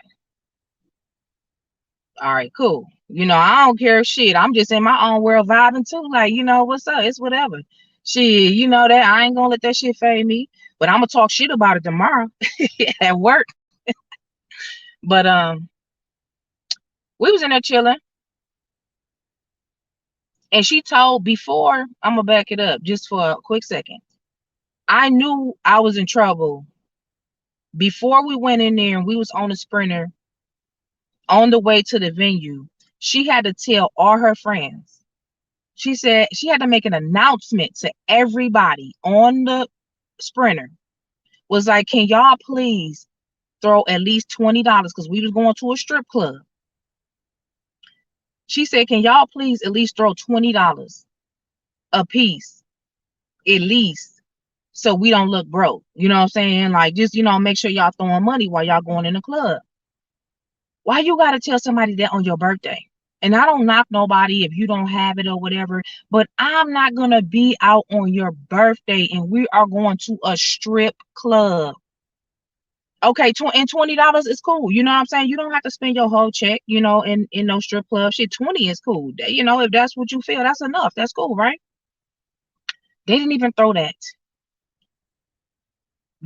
all right, cool. I don't care shit. I'm just in my own world vibing too. Like, what's up? It's whatever. Shit, that I ain't gonna let that shit fade me. But I'm gonna talk shit about it tomorrow at work. But we was in there chilling, and she told before I'm gonna back it up just for a quick second. I knew I was in trouble before we went in there and we was on the sprinter on the way to the venue. She had to tell all her friends. She said she had to make an announcement to everybody on the sprinter. Was like, can y'all please throw at least $20 because we was going to a strip club. She said, can y'all please at least throw $20 a piece, at least, so we don't look broke. You know what I'm saying? Like, just, make sure y'all throwing money while y'all going in the club. Why you gotta tell somebody that on your birthday? And I don't knock nobody if you don't have it or whatever, but I'm not gonna be out on your birthday and we are going to a strip club. Okay, and $20 is cool. You know what I'm saying? You don't have to spend your whole check, in no strip club. Shit, 20 is cool. If that's what you feel, that's enough. That's cool, right? They didn't even throw that.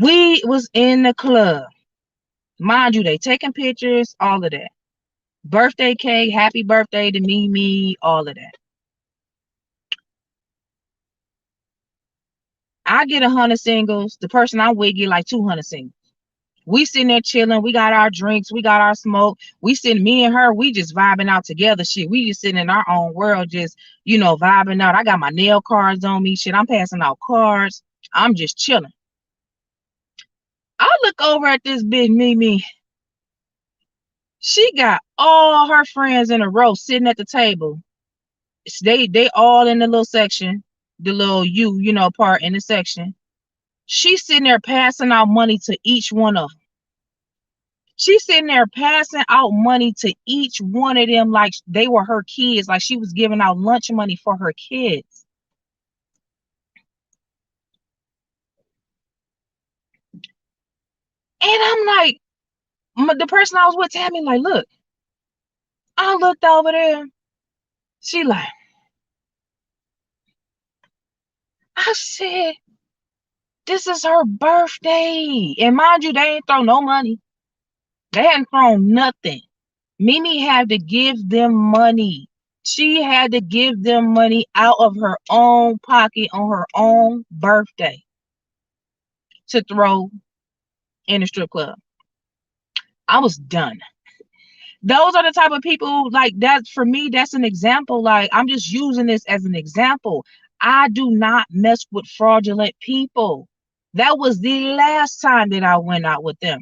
We was in the club. Mind you, they taking pictures, all of that. Birthday cake, happy birthday to me, all of that. I get 100 singles. The person I'm with get like 200 singles. We sitting there chilling. We got our drinks. We got our smoke. We sitting, me and her, we just vibing out together. Shit, we just sitting in our own world, just, vibing out. I got my nail cards on me. Shit, I'm passing out cards. I'm just chilling. I look over at this big Mimi. She got all her friends in a row sitting at the table. They all in the little section, the little part in the section. She's sitting there passing out money to each one of them. She's sitting there passing out money to each one of them like they were her kids, like she was giving out lunch money for her kids. And I'm like, the person I was with told me, like, look, I looked over there. She like, I said, this is her birthday. And mind you, they ain't throw no money. They hadn't thrown nothing. Mimi had to give them money. She had to give them money out of her own pocket on her own birthday to throw in the strip club. I was done. Those are the type of people, like, that for me, that's an example. Like, I'm just using this as an example. I do not mess with fraudulent people. That was the last time that I went out with them.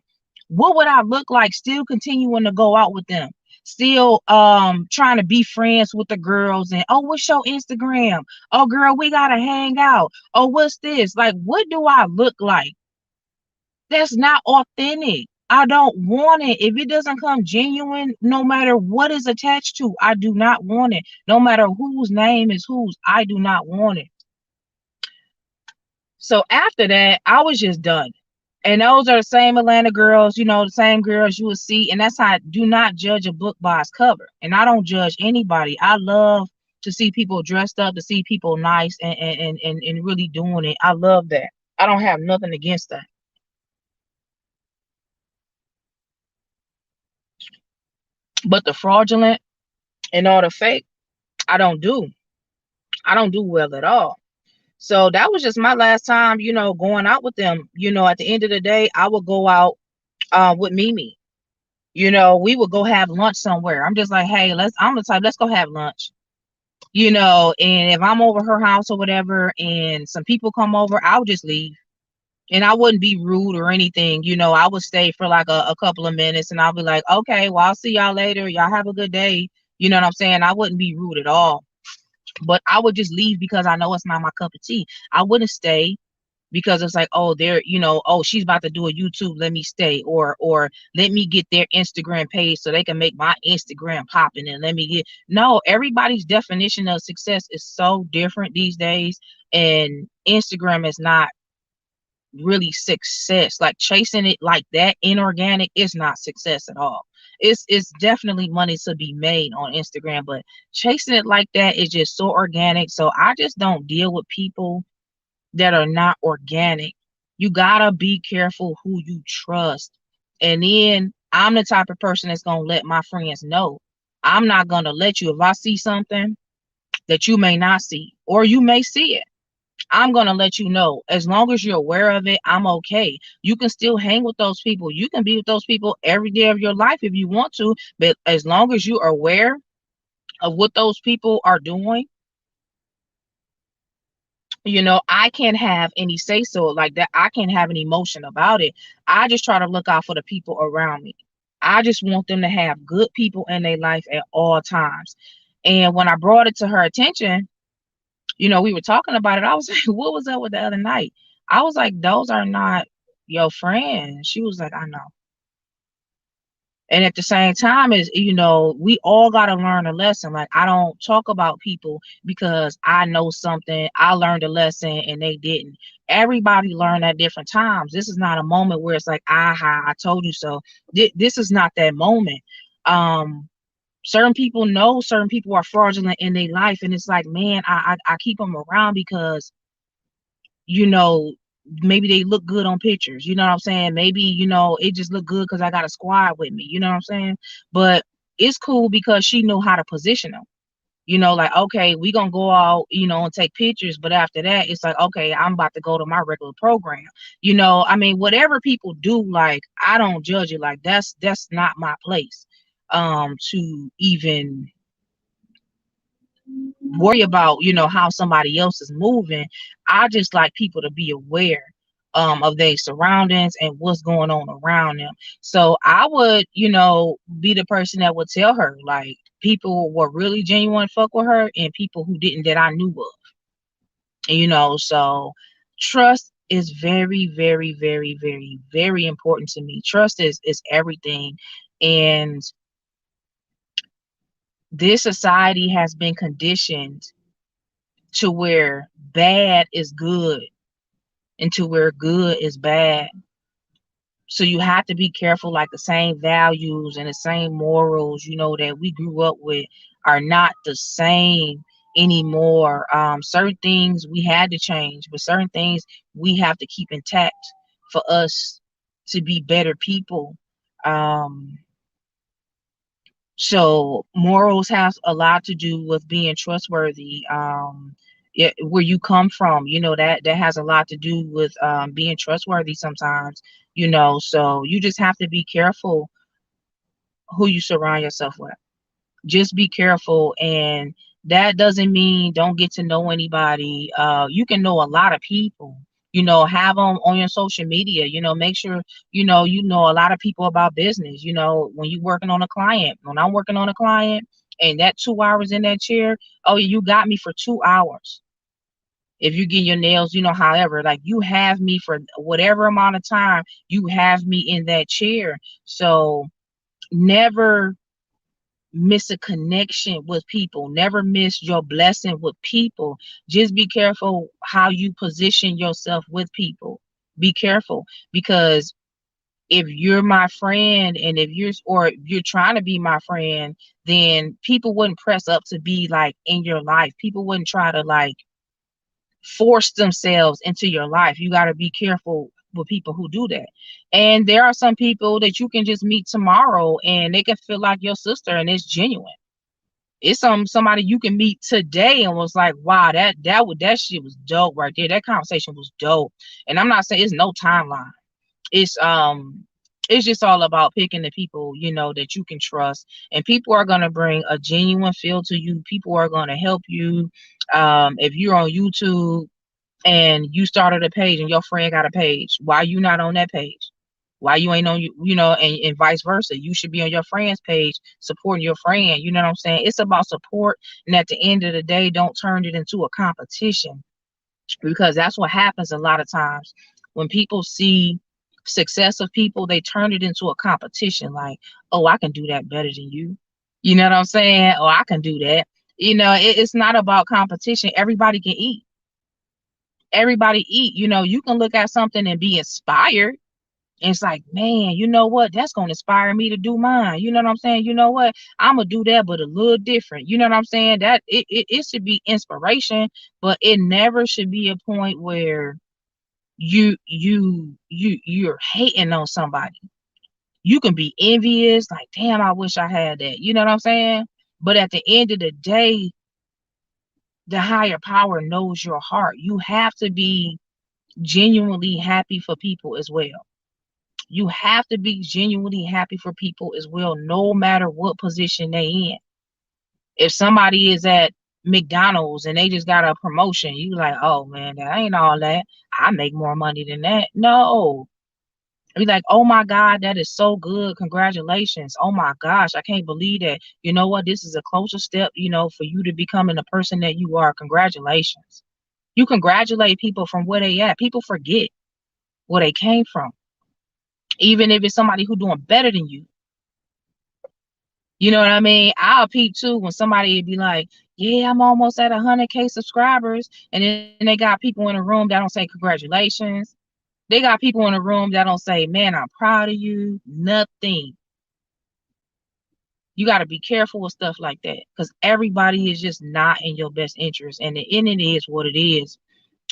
What would I look like still continuing to go out with them? Still trying to be friends with the girls and, oh, what's your Instagram? Oh, girl, we gotta hang out. Oh, what's this? Like, what do I look like? That's not authentic. I don't want it. If it doesn't come genuine, no matter what is attached to, I do not want it. No matter whose name is whose, I do not want it. So after that, I was just done. And those are the same Atlanta girls, the same girls you would see. And that's how I do not judge a book by its cover. And I don't judge anybody. I love to see people dressed up, to see people nice and really doing it. I love that. I don't have nothing against that. But the fraudulent and all the fake, I don't do. I don't do well at all. So that was just my last time, going out with them. At the end of the day, I would go out with Mimi. We would go have lunch somewhere. I'm just like, hey, I'm the type, let's go have lunch. And if I'm over her house or whatever and some people come over, I'll just leave. And I wouldn't be rude or anything. I would stay for like a couple of minutes and I'll be like, okay, well, I'll see y'all later. Y'all have a good day. You know what I'm saying? I wouldn't be rude at all. But I would just leave because I know it's not my cup of tea. I wouldn't stay. because it's like, oh, they're, oh, she's about to do a YouTube, let me stay, or let me get their Instagram page so they can make my Instagram popping, and let me get. No, everybody's definition of success is so different these days, and Instagram is not really success. Like chasing it like that inorganic is not success at all. It's definitely money to be made on Instagram, but chasing it like that is just so organic. So I just don't deal with people that are not organic. You gotta be careful who you trust. And then I'm the type of person that's gonna let my friends know. I'm not gonna let you, if I see something that you may not see, or you may see it, I'm gonna let you know. As long as you're aware of it, I'm okay. You can still hang with those people. You can be with those people every day of your life if you want to, but as long as you are aware of what those people are doing, I can't have any say so like that. I can't have an emotion about it. I just try to look out for the people around me. I just want them to have good people in their life at all times. And when I brought it to her attention, we were talking about it. I was like, what was up with the other night? I was like, those are not your friends. She was like, I know. And at the same time, is we all got to learn a lesson. Like, I don't talk about people because I know something, I learned a lesson and they didn't. Everybody learned at different times. This is not a moment where it's like, aha, I told you so. This is not that moment. um Certain people know certain people are fraudulent in their life, and it's like, man, I keep them around because you know, maybe they look good on pictures. You know what I'm saying? Maybe, it just look good because I got a squad with me. You know what I'm saying? But it's cool because she knew how to position them. Like, okay, we gonna go out, and take pictures, but after that, it's like, okay, I'm about to go to my regular program. I mean, whatever people do, like, I don't judge it. Like, that's not my place to even worry about how somebody else is moving. I just like people to be aware of their surroundings and what's going on around them. So I would be the person that would tell her, like, people were really genuine fuck with her and people who didn't, that I knew of. So trust is very, very, very, very, very important to me. Trust is everything. And this society has been conditioned to where bad is good and to where good is bad. So you have to be careful, like the same values and the same morals, that we grew up with are not the same anymore. Certain things we had to change, but certain things we have to keep intact for us to be better people. Um, So morals have a lot to do with being trustworthy. Where you come from, that has a lot to do with being trustworthy sometimes. So you just have to be careful who you surround yourself with. Just be careful, and that doesn't mean don't get to know anybody. You can know a lot of people. Have them on your social media. Make sure you know a lot of people about business. When you working on a client, when I'm working on a client, and that 2 hours in that chair, oh, you got me for 2 hours. If you get your nails, however, like, you have me for whatever amount of time, you have me in that chair. So never miss a connection with people. Never miss your blessing with people. Just be careful how you position yourself with people. Be careful, because if you're my friend, and if you're trying to be my friend, then people wouldn't press up to be like in your life. People wouldn't try to like force themselves into your life. You got to be careful with people who do that. And there are some people that you can just meet tomorrow and they can feel like your sister and it's genuine. It's somebody you can meet today and was like, wow, that shit was dope right there. That conversation was dope. And I'm not saying it's no timeline. It's just all about picking the people that you can trust, and people are going to bring a genuine feel to you. People are going to help you. If you're on YouTube and you started a page and your friend got a page, why you not on that page? Why you ain't on and vice versa? You should be on your friend's page supporting your friend. You know what I'm saying? It's about support, and at the end of the day, don't turn it into a competition. because that's what happens a lot of times when people see success of people. They turn it into a competition, like, oh, I can do that better than you. You know what I'm saying? Oh, I can do that. It's not about competition. Everybody can eat. Everybody eat. You can look at something and be inspired. And it's like, man, you know what? That's going to inspire me to do mine. You know what I'm saying? You know what? I'm going to do that, but a little different. You know what I'm saying? That it should be inspiration, but it never should be a point where you're hating on somebody. You can be envious, like, damn, I wish I had that. You know what I'm saying? But at the end of the day, the higher power knows your heart. You have to be genuinely happy for people as well. You have to be genuinely happy for people as well, no matter what position they in. If somebody is at McDonald's and they just got a promotion, you like, oh man, that ain't all that. I make more money than that. No. Be like, oh my God, that is so good. Congratulations. Oh my gosh, I can't believe that. You know what? This is a closer step, for you to becoming the person that you are. Congratulations. You congratulate people from where they at. People forget where they came from. Even if it's somebody who doing better than you. You know what I mean? I'll peep too when somebody be like, yeah, I'm almost at 100K subscribers. And then they got people in the room that don't say congratulations. They got people in the room that don't say, man, I'm proud of you. Nothing. You got to be careful with stuff like that because everybody is just not in your best interest. And the end, it is what it is.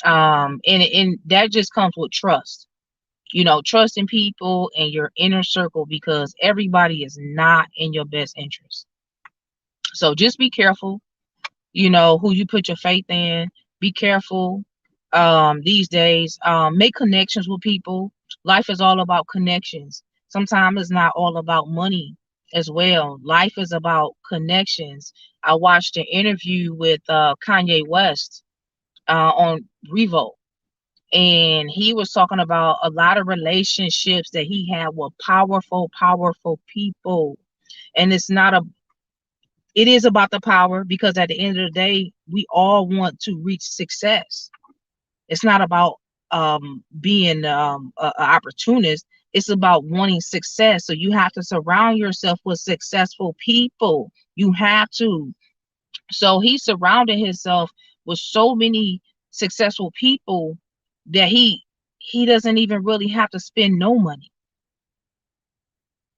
And that just comes with trust. Trusting people and your inner circle because everybody is not in your best interest. So just be careful, who you put your faith in. Be careful these days. Make connections with people. Life is all about connections. Sometimes it's not all about money as well. Life is about connections. I watched an interview with Kanye West on Revo, and he was talking about a lot of relationships that he had with powerful people. And it is about the power because at the end of the day, we all want to reach success. It's not about being a opportunist. It's about wanting success. So you have to surround yourself with successful people. You have to. So he surrounded himself with so many successful people that he doesn't even really have to spend no money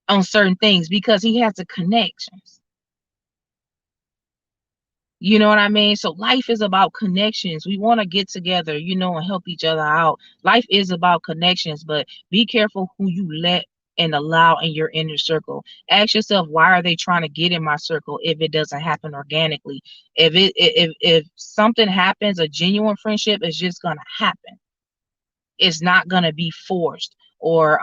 on certain things because he has the connections. You know what I mean? So life is about connections. We want to get together, and help each other out. Life is about connections, but be careful who you let and allow in your inner circle. Ask yourself, why are they trying to get in my circle if it doesn't happen organically? If something happens, a genuine friendship is just gonna happen. It's not gonna be forced. Or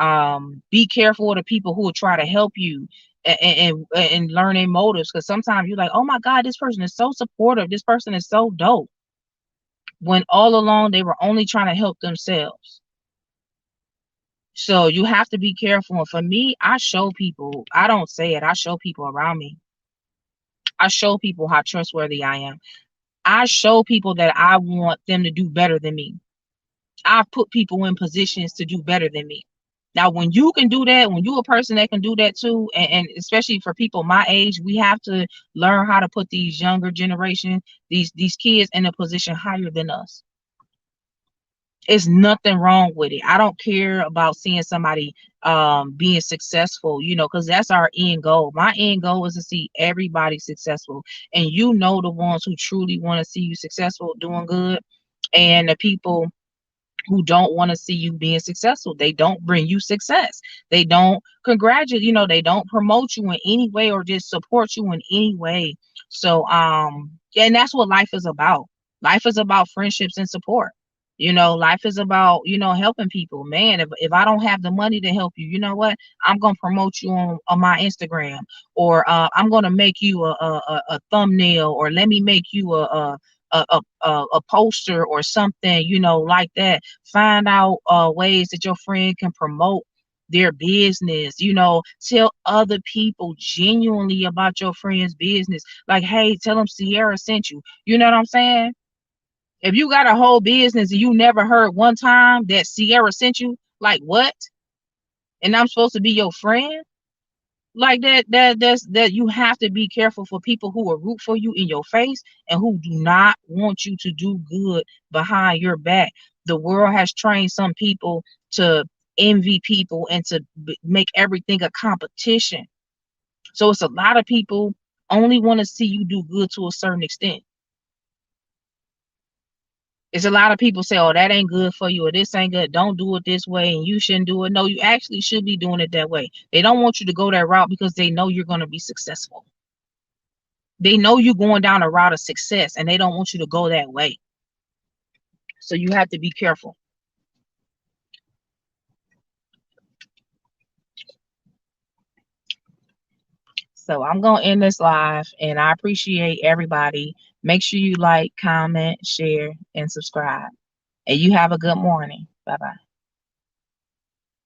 be careful of the people who will try to help you and learn their motives, because sometimes you're like, oh my God, this person is so supportive, this person is so dope, when all along they were only trying to help themselves. So you have to be careful. And for me, I show people, I don't say it, I show people around me. I show people how trustworthy I am. I show people that I want them to do better than me. I've put people in positions to do better than me. Now, when you can do that, when you're a person that can do that too, and especially for people my age, we have to learn how to put these younger generation, these kids in a position higher than us. It's nothing wrong with it. I don't care about seeing somebody being successful, because that's our end goal. My end goal is to see everybody successful. And the ones who truly want to see you successful, doing good, and the people who don't want to see you being successful. They don't bring you success. They don't congratulate, they don't promote you in any way or just support you in any way. So and that's what life is about. Life is about friendships and support. Life is about, helping people. Man, if I don't have the money to help you, you know what? I'm gonna promote you on my Instagram, or I'm gonna make you a thumbnail, or let me make you a poster or something, like that. Find out ways that your friend can promote their business. Tell other people genuinely about your friend's business. Like, hey, tell them Sierra sent you. You know what I'm saying? If you got a whole business and you never heard one time that Sierra sent you, like what? And I'm supposed to be your friend? Like that you have to be careful for people who will root for you in your face and who do not want you to do good behind your back. The world has trained some people to envy people and to make everything a competition. So it's a lot of people only want to see you do good to a certain extent. It's a lot of people say, oh, that ain't good for you, or this ain't good, don't do it this way, and you shouldn't do it. No, you actually should be doing it that way. They don't want you to go that route because they know you're going to be successful. They know you're going down a route of success and they don't want you to go that way. So you have to be careful. So I'm going to end this live and I appreciate everybody. Make sure you like, comment, share, and subscribe. And you have a good morning. Bye bye.